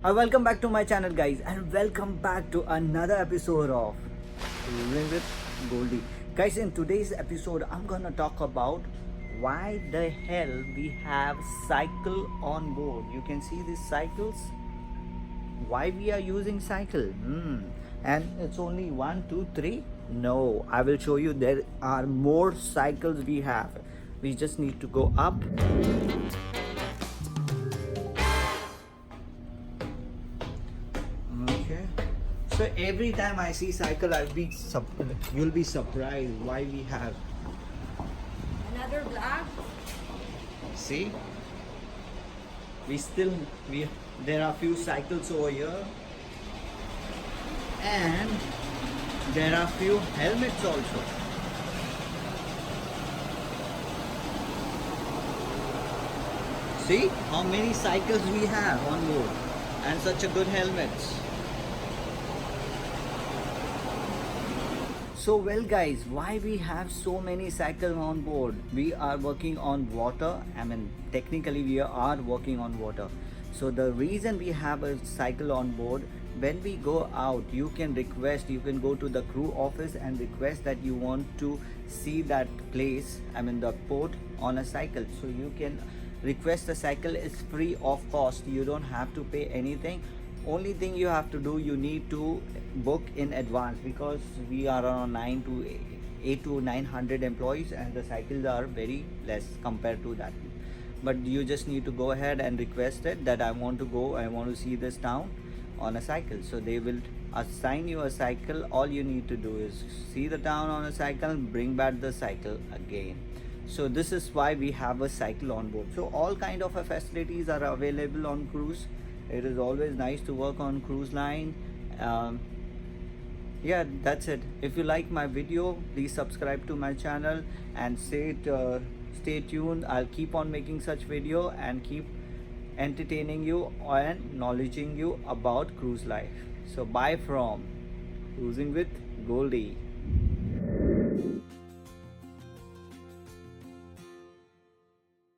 Welcome back to my channel, guys, and welcome back to another episode of Living with Goldie. Guys, in today's episode, I'm gonna talk about why the hell we have cycle on board. You can see these cycles. Why we are using cycle? And it's only 1, 2, 3. No, I will show you there are more cycles we have. We just need to go up. Okay, so every time I see cycle, you'll be surprised why we have. Another vlog? See, we there are few cycles over here, and there are few helmets also. See how many cycles we have on board, and such a good helmets. So well, guys, why we have so many cycles on board? We are working on water. I mean, technically we are working on water. So the reason we have a cycle on board, when we go out, you can go to the crew office and request that you want to see that place, I mean the port, on a cycle. So you can request a cycle. It's free of cost. You don't have to pay anything. Only thing you have to do, you need to book in advance, because we are around 8 to 900 employees and the cycles are very less compared to that. But you just need to go ahead and request it that I want to see this town on a cycle. So they will assign you a cycle. All you need to do is see the town on a cycle, bring back the cycle again. So this is why we have a cycle on board. So all kind of facilities are available on cruise. It is always nice to work on cruise line. Yeah, that's it. If you like my video, please subscribe to my channel and stay tuned. I'll keep on making such video and keep entertaining you and knowledging you about cruise life. So bye from Cruising with Goldie.